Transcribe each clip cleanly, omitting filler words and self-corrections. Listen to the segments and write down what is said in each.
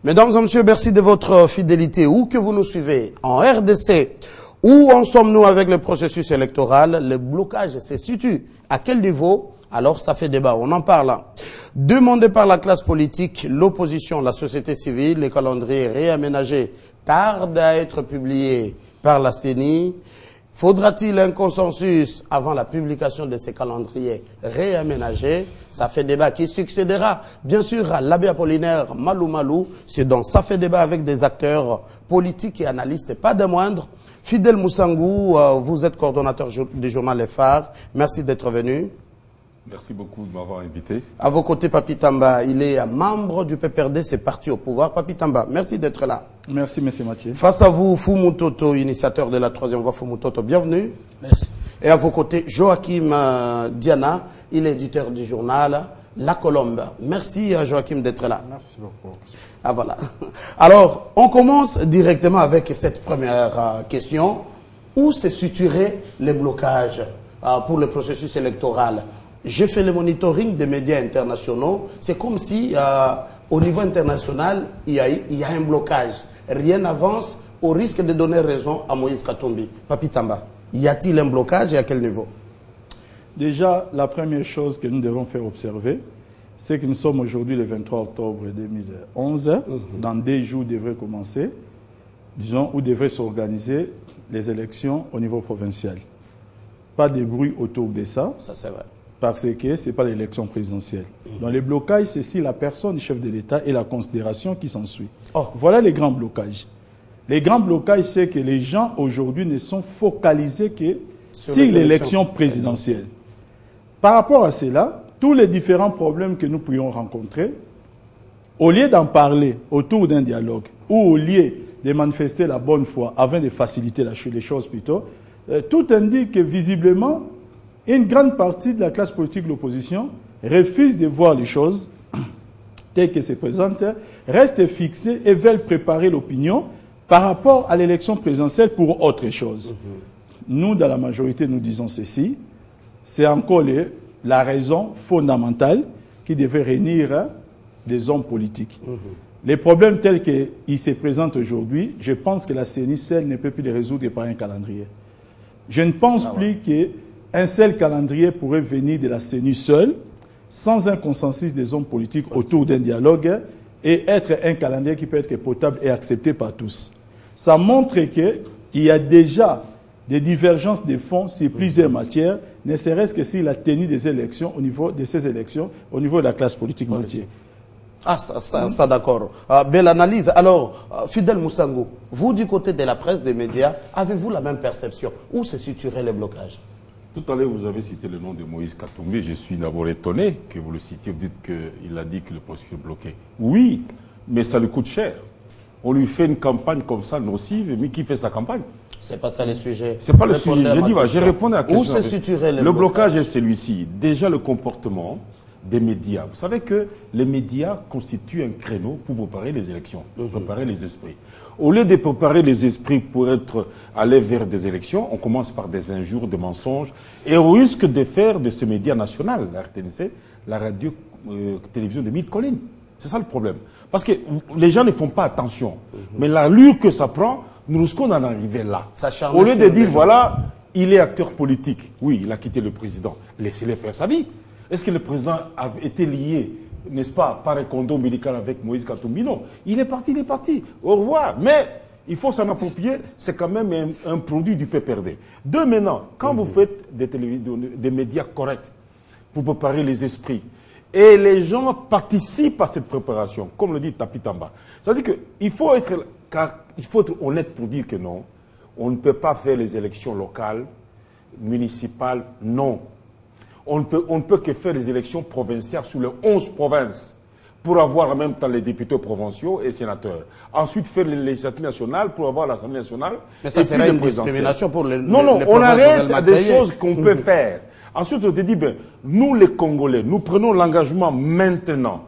Mesdames et messieurs, merci de votre fidélité. Où que vous nous suivez, en RDC, où en sommes-nous avec le processus électoral? Le blocage se situe à quel niveau? Alors ça fait débat, on en parle. Demandé par la classe politique, l'opposition, la société civile, les calendriers réaménagés tardent à être publiés par la CENI. Faudra-t-il un consensus avant la publication de ces calendriers réaménagés? Ça fait débat qui succédera, bien sûr, à l'abbé Apollinaire Malou Malou. C'est donc ça fait débat avec des acteurs politiques et analystes, pas de moindre. Fidèle Moussangou, vous êtes coordonnateur du journal Les Phares. Merci d'être venu. Merci beaucoup de m'avoir invité. À vos côtés, Papi Tamba, il est membre du PPRD, c'est parti au pouvoir. Papi Tamba, merci d'être là. Merci, M. Mathieu. Face à vous, Fumutoto, initiateur de la troisième voie Fumutoto, bienvenue. Merci. Et à vos côtés, Joachim Diana, il est éditeur du journal La Colombe. Merci Joachim d'être là. Merci beaucoup. Ah voilà. Alors, on commence directement avec cette première question. Où se situeraient les blocages pour le processus électoral? J'ai fait le monitoring des médias internationaux. C'est comme si, au niveau international, il y a un blocage. Rien n'avance au risque de donner raison à Moïse Katumbi. Papi Tamba, y a-t-il un blocage et à quel niveau? Déjà, la première chose que nous devons faire observer, c'est que nous sommes aujourd'hui le 23 octobre 2011. Dans 2 jours devraient commencer, disons, où devraient s'organiser les élections au niveau provincial. Pas de bruit autour de ça. Ça, c'est vrai. Parce que ce n'est pas l'élection présidentielle. Dans les blocages, c'est si la personne chef de l'État et la considération qui s'ensuit. Oh. Voilà les grands blocages. Les grands blocages, c'est que les gens aujourd'hui ne sont focalisés que sur l'élection présidentielle. Par rapport à cela, tous les différents problèmes que nous pourrions rencontrer, au lieu d'en parler autour d'un dialogue, ou au lieu de manifester la bonne foi afin de faciliter les choses plutôt, tout indique que visiblement, une grande partie de la classe politique de l'opposition refuse de voir les choses telles qu'elles se présentent, restent fixées et veulent préparer l'opinion par rapport à l'élection présidentielle pour autre chose. Nous, dans la majorité, nous disons ceci. C'est encore la raison fondamentale qui devait réunir des hommes politiques. Les problèmes tels qu'ils se présentent aujourd'hui, je pense que la CENI seule ne peut plus les résoudre par un calendrier. Je ne pense plus qu'un seul calendrier pourrait venir de la CENI seule, sans un consensus des hommes politiques autour d'un dialogue, et être un calendrier qui peut être potable et accepté par tous. Ça montre qu'il y a déjà des divergences de fonds sur plusieurs matières, ne serait-ce que si la tenue des élections, au niveau de ces élections, au niveau de la classe politique entière. Ah, ça d'accord. Belle analyse. Alors, Fidèle Moussangou, vous du côté de la presse, des médias, avez-vous la même perception? Où se situeraient les blocages? Tout à l'heure, vous avez cité le nom de Moïse Katumbi. Je suis d'abord étonné que vous le citiez. Vous dites qu'il a dit que le processus est bloqué. Oui, mais ça lui coûte cher. On lui fait une campagne comme ça, nocive, mais qui fait sa campagne? C'est pas ça le sujet. C'est pas le sujet. J'ai répondu à la question. Où se situerait le blocage est celui-ci. Déjà, le comportement des médias. Vous savez que les médias constituent un créneau pour préparer les élections, préparer les esprits. Au lieu de préparer les esprits pour aller vers des élections, on commence par des injures, des mensonges, et on risque de faire de ce média national, la RTNC, la radio-télévision de Mille Collines. C'est ça le problème. Parce que les gens ne font pas attention. Mais l'allure que ça prend, nous risquons d'en arriver là. Au lieu de dire, voilà, il est acteur politique. Oui, il a quitté le président. Laissez-le faire sa vie. Est-ce que le président a été lié, n'est-ce pas, par un condom médical avec Moïse Katumbi? Non. Il est parti, il est parti. Au revoir. Mais il faut s'en approprier. C'est quand même un produit du PPRD. Maintenant, quand vous faites des médias corrects pour préparer les esprits, et les gens participent à cette préparation, comme le dit Papi Tamba, c'est-à-dire qu'il faut être honnête pour dire que non, on ne peut pas faire les élections locales, municipales, non. On ne peut que faire les élections provinciales sur les 11 provinces pour avoir en même temps les députés provinciaux et sénateurs. Ensuite, faire les législatives nationales pour avoir l'Assemblée nationale. Mais ça serait une discrimination pour les Non, on arrête des choses qu'on peut faire. Ensuite, on te dit, nous les Congolais, nous prenons l'engagement maintenant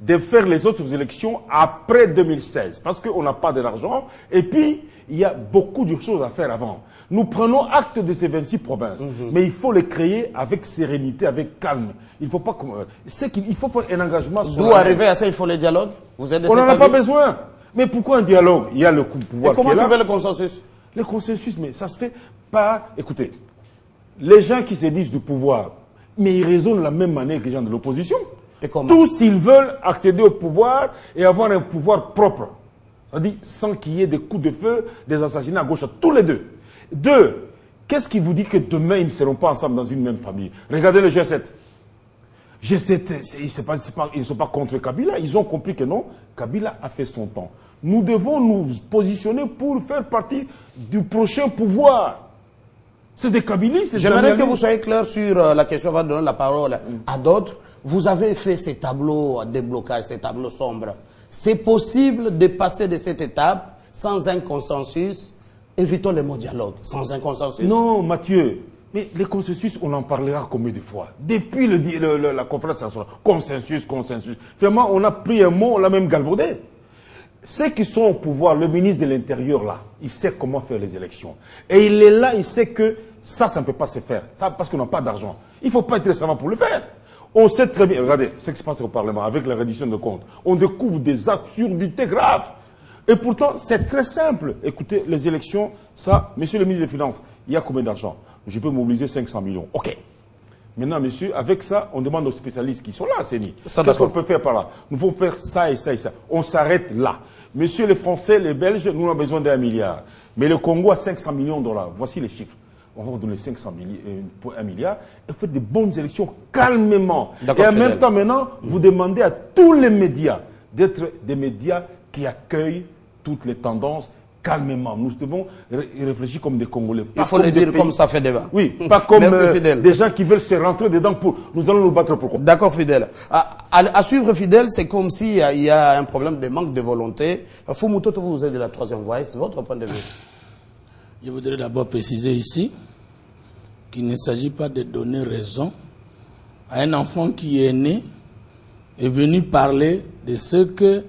de faire les autres élections après 2016 parce qu'on n'a pas de l'argent et puis il y a beaucoup de choses à faire avant. Nous prenons acte de ces 26 provinces, mais il faut les créer avec sérénité, avec calme. Il faut pas, il faut faire un engagement. D'où arriver à ça, il faut le dialogue. Vous êtes de On n'en a cet pas avis? besoin. Mais pourquoi un dialogue? Il y a le pouvoir qui est là. Comment trouver le consensus? Le consensus, mais ça se fait pas. Écoutez, les gens qui se disent du pouvoir, mais ils raisonnent de la même manière que les gens de l'opposition. Et comment? Tous, ils veulent accéder au pouvoir et avoir un pouvoir propre. C'est-à-dire sans qu'il y ait des coups de feu, des assassinats à gauche, tous les deux. Deux, qu'est-ce qui vous dit que demain, ils ne seront pas ensemble dans une même famille? Regardez le G7. G7, ils ne sont pas contre Kabila. Ils ont compris que non, Kabila a fait son temps. Nous devons nous positionner pour faire partie du prochain pouvoir. C'est des Kabilistes. J'aimerais que vous soyez clair sur la question. On va donner la parole à d'autres. Vous avez fait ces tableaux de blocage, ces tableaux sombres. C'est possible de passer de cette étape sans un consensus. Évitons les mots dialogue. Sans un consensus. Non, Mathieu. Mais les consensus, on en parlera combien de fois? Depuis la conférence nationale, consensus, consensus. Finalement, on a pris un mot, on l'a même galvaudé. Ceux qui sont au pouvoir, le ministre de l'Intérieur, là, il sait comment faire les élections. Et il est là, il sait que ça ne peut pas se faire. Ça, parce qu'on n'a pas d'argent. Il ne faut pas être savant pour le faire. On sait très bien, regardez, ce qui se passe au Parlement, avec la reddition de comptes. On découvre des absurdités graves. Et pourtant, c'est très simple. Écoutez, les élections, ça, monsieur le ministre des Finances, il y a combien d'argent? Je peux mobiliser 500 millions. OK. Maintenant, monsieur, avec ça, on demande aux spécialistes qui sont là, CENI. Qu'est-ce qu'on peut faire par là? Nous devons faire ça et ça et ça. On s'arrête là. Monsieur, les Français, les Belges, nous avons besoin d'1 milliard. Mais le Congo a 500 millions de dollars. Voici les chiffres. On va vous donner 500 pour 1 milliard et faites des bonnes élections calmement. Et en même temps, maintenant, vous demandez à tous les médias d'être des médias qui accueillent toutes les tendances calmement. Nous devons réfléchir comme des Congolais. Il faut le dire comme ça fait débat. Oui, pas comme des gens qui veulent se rentrer dedans pour... Nous allons nous battre pour quoi? D'accord, Fidèle. À suivre, Fidèle, c'est comme s'il y a un problème de manque de volonté. Fumuto, vous êtes de la troisième voie. C'est votre point de vue? Je voudrais d'abord préciser ici qu'il ne s'agit pas de donner raison à un enfant qui est né et venu parler de ce que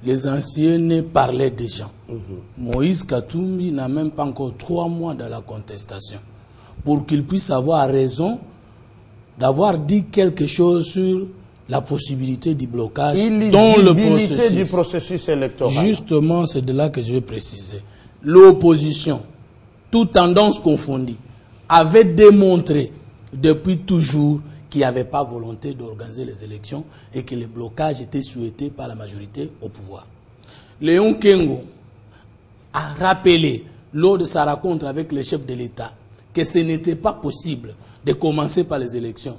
les anciens parlaient déjà. Moïse Katumbi n'a même pas encore 3 mois dans la contestation pour qu'il puisse avoir raison d'avoir dit quelque chose sur la possibilité du blocage dans le processus électoral. Justement, c'est de là que je vais préciser. L'opposition, toute tendance confondue, avait démontré depuis toujours qu'il n'y avait pas volonté d'organiser les élections et que le blocage était souhaité par la majorité au pouvoir. Léon Kengo a rappelé, lors de sa rencontre avec le chef de l'État, que ce n'était pas possible de commencer par les élections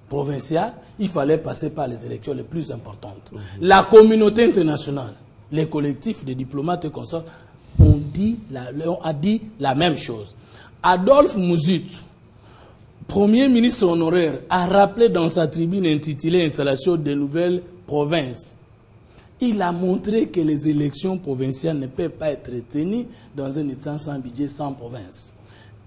provinciales, il fallait passer par les élections les plus importantes. La communauté internationale, les collectifs de diplomates et consorts a dit la même chose. Adolphe Mouzut, Premier ministre honoraire, a rappelé dans sa tribune intitulée « Installation des nouvelles provinces ». Il a montré que les élections provinciales ne peuvent pas être tenues dans un État sans budget, sans province.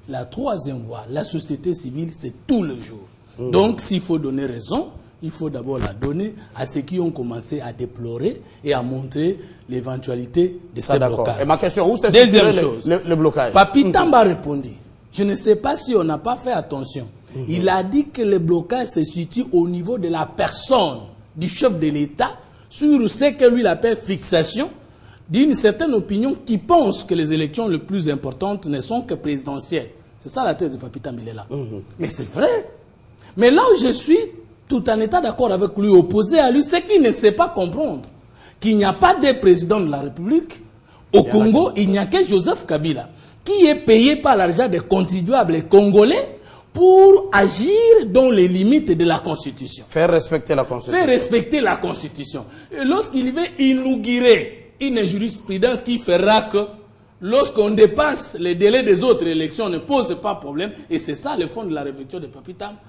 La troisième voie, la société civile, c'est tous les jours. Donc, s'il faut donner raison, il faut d'abord la donner à ceux qui ont commencé à déplorer et à montrer l'éventualité de ces blocages. Et ma question, où c'est deuxième chose, le blocage? Papi Tamba a répondu. Je ne sais pas si on n'a pas fait attention. Il a dit que le blocage se situe au niveau de la personne du chef de l'État sur ce que lui appelle fixation d'une certaine opinion qui pense que les élections les plus importantes ne sont que présidentielles. C'est ça la thèse de Papi Tamba, il est là. Mais c'est vrai. Mais là où je suis tout en état d'accord avec lui, opposé à lui, c'est qu'il ne sait pas comprendre qu'il n'y a pas de président de la République. Au Congo, il n'y a que Joseph Kabila, qui est payé par l'argent des contribuables congolais pour agir dans les limites de la Constitution. Faire respecter la Constitution. Faire respecter la Constitution. Et lorsqu'il veut inaugurer une jurisprudence qui fera que lorsqu'on dépasse les délais des autres élections, on ne pose pas problème. Et c'est ça le fond de la réflexion de Papi Tamba.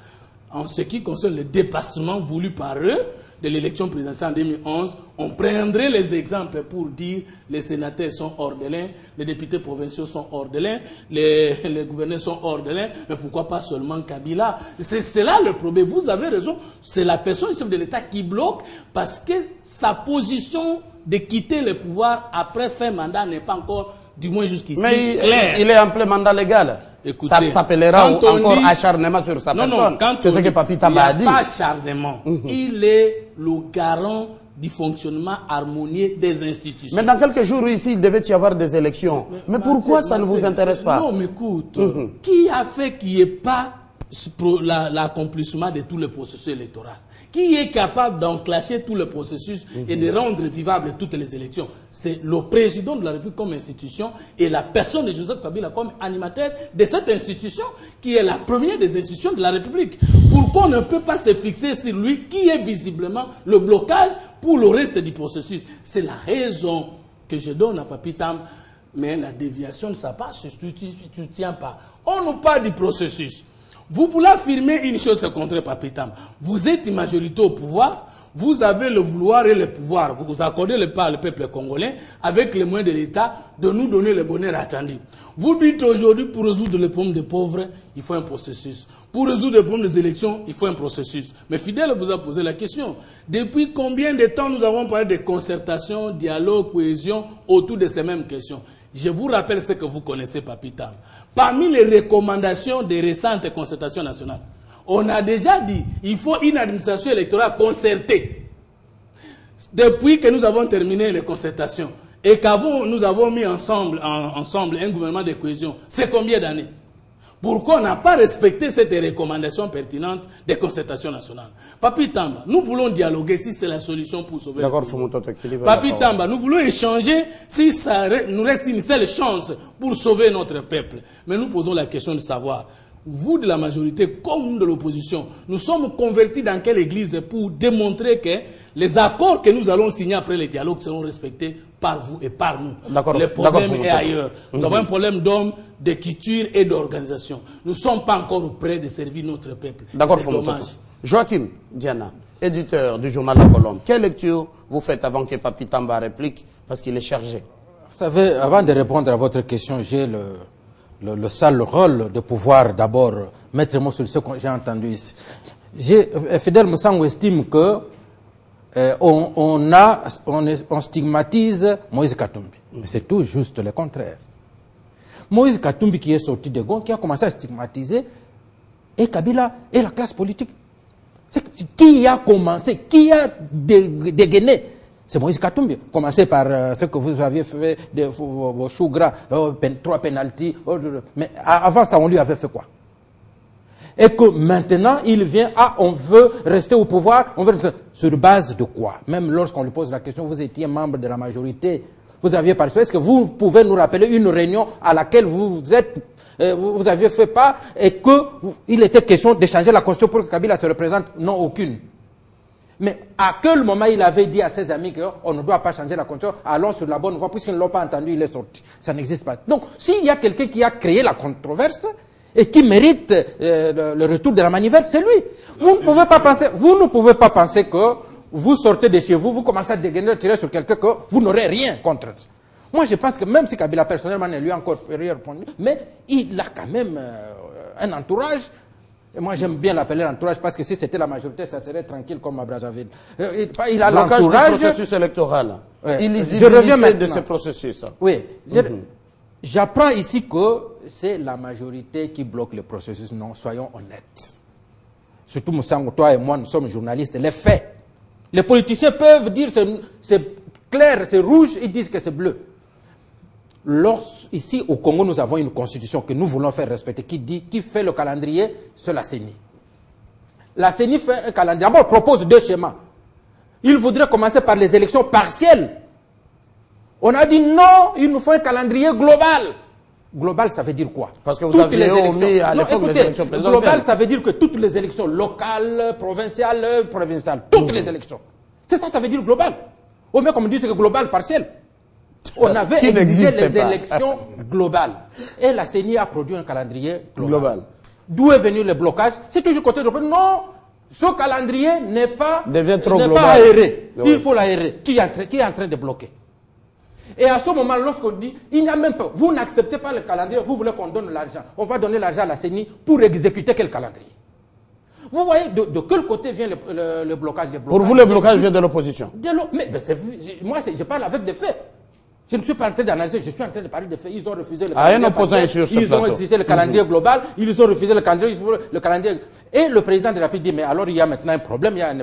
En ce qui concerne le dépassement voulu par eux de l'élection présidentielle en 2011, on prendrait les exemples pour dire les sénateurs sont orphelins, les députés provinciaux sont orphelins, les gouverneurs sont orphelins, mais pourquoi pas seulement Kabila? C'est là le problème. Vous avez raison, c'est la personne du chef de l'État qui bloque parce que sa position de quitter le pouvoir après fin mandat n'est pas encore du moins jusqu'ici, Mais claires. il est en plein mandat légal. Écoutez, Ça s'appellera quand on encore dit- acharnement sur sa personne. C'est ce que Papi Tamba a dit. Il n'y a pas acharnement. Il est le garant du fonctionnement harmonieux des institutions. Mais dans quelques jours ici, il devait y avoir des élections. Mais pourquoi ça ne vous intéresse pas? Non, mais écoute, qui a fait qu'il n'y ait pas l'accomplissement de tout le processus électoral? Qui est capable d'enclencher tout le processus et de rendre vivables toutes les élections? C'est le président de la République comme institution et la personne de Joseph Kabila comme animateur de cette institution qui est la première des institutions de la République. Pourquoi on ne peut pas se fixer sur lui qui est visiblement le blocage pour le reste du processus? C'est la raison que je donne à Papi Tamba. Mais la déviation de sa part, tu ne tiens pas. On nous parle du processus. Vous voulez affirmer une chose contre Papi Tamba. Vous êtes une majorité au pouvoir, vous avez le vouloir et le pouvoir. Vous accordez le pas au peuple congolais avec les moyens de l'État de nous donner le bonheur attendu. Vous dites aujourd'hui pour résoudre les problèmes des pauvres, il faut un processus. Pour résoudre les problèmes des élections, il faut un processus. Mais Fidèle vous a posé la question. Depuis combien de temps nous avons parlé de concertation, dialogue, cohésion autour de ces mêmes questions? Je vous rappelle ce que vous connaissez, Papi Tamba. Parmi les recommandations des récentes concertations nationales, on a déjà dit qu'il faut une administration électorale concertée. Depuis que nous avons terminé les concertations et qu'avant nous avons mis ensemble un gouvernement de cohésion, c'est combien d'années? Pourquoi on n'a pas respecté cette recommandation pertinente des concertations nationales? Papi Tamba, nous voulons dialoguer si c'est la solution pour sauver le pays. Papi Tamba, nous voulons échanger si ça nous reste une seule chance pour sauver notre peuple. Mais nous posons la question de savoir, vous de la majorité comme nous de l'opposition, nous sommes convertis dans quelle église pour démontrer que les accords que nous allons signer après les dialogues seront respectés par vous et par nous. Le problème est ailleurs. Nous avons un problème d'hommes, d'écriture et d'organisation. Nous ne sommes pas encore prêts de servir notre peuple. C'est dommage. Joachim Diana, éditeur du journal La Colombe, quelle lecture vous faites avant que Papi Tamba réplique parce qu'il est chargé? Vous savez, avant de répondre à votre question, j'ai le sale rôle de pouvoir d'abord mettre mot sur ce que j'ai entendu ici. Fidèle Moussango estime que on stigmatise Moïse Katumbi. Mais c'est tout juste le contraire. Moïse Katumbi qui est sorti de Gond, qui a commencé à stigmatiser et Kabila et la classe politique. Qui a commencé, qui a dégainé? C'est Moïse Katumbi. Commencez par ce que vous aviez fait de vos choux gras, 3 pénaltys. Mais avant ça, on lui avait fait quoi? Et que maintenant, il vient, on veut rester au pouvoir, on veut rester sur base de quoi? Même lorsqu'on lui pose la question, vous étiez membre de la majorité, vous aviez participé, est-ce que vous pouvez nous rappeler une réunion à laquelle vous aviez fait part et qu'il était question d'échanger la constitution pour que Kabila se représente? Non, aucune. Mais à quel moment il avait dit à ses amis qu'on ne doit pas changer la constitution, allons sur la bonne voie, puisqu'ils ne l'ont pas entendu, il est sorti. Ça n'existe pas. Donc, s'il y a quelqu'un qui a créé la controverse et qui mérite le retour de la manivelle, c'est lui. Vous ne pouvez pas penser que vous sortez de chez vous, vous commencez à dégainer, tirer sur quelqu'un que vous n'aurez rien contre ça. Moi, je pense que même si Kabila personnellement ne lui a encore rien répondu, mais il a quand même un entourage. Et moi, j'aime bien l'appeler entourage parce que si c'était la majorité, ça serait tranquille comme à Brazzaville. Il a l'entourage. Du processus électoral. Ouais. Illisibilité de ce processus. Oui. J'apprends ici que c'est la majorité qui bloque le processus. Non, soyons honnêtes. Surtout Moussango, toi et moi, nous sommes journalistes. Les faits. Les politiciens peuvent dire c'est clair, c'est rouge, ils disent que c'est bleu. Ici au Congo, nous avons une constitution que nous voulons faire respecter qui fait le calendrier, c'est la CENI. La CENI fait un calendrier. D'abord, propose 2 schémas. Il voudrait commencer par les élections partielles. On a dit non, il nous faut un calendrier global. Global, ça veut dire quoi? Parce que vous aviez omis à l'époque les élections présidentielles. Global, ça veut dire que toutes les élections locales, provinciales, toutes les élections. C'est ça, ça veut dire global. Au mieux, comme on dit, c'est que global, partiel. On avait exigé les élections globales. Et la CENI a produit un calendrier global. D'où est venu le blocage? C'est toujours côté de non, ce calendrier n'est pas aéré. Oui. Il faut l'aérer. Qui est en train de bloquer? Et à ce moment, lorsqu'on dit, il n'y a même pas, vous n'acceptez pas le calendrier, vous voulez qu'on donne l'argent. On va donner l'argent à la CENI pour exécuter quel calendrier? Vous voyez de quel côté vient le blocage? Pour vous, le blocage vient de l'opposition. Mais moi, je parle avec des faits. Je ne suis pas en train d'analyser, je suis en train de parler de faits. Ils ont refusé le calendrier. Un opposant sur ce ils plateau. ont exigé le calendrier global, ils ont refusé le calendrier. Et le président de la République dit, mais alors il y a maintenant un problème, il y a un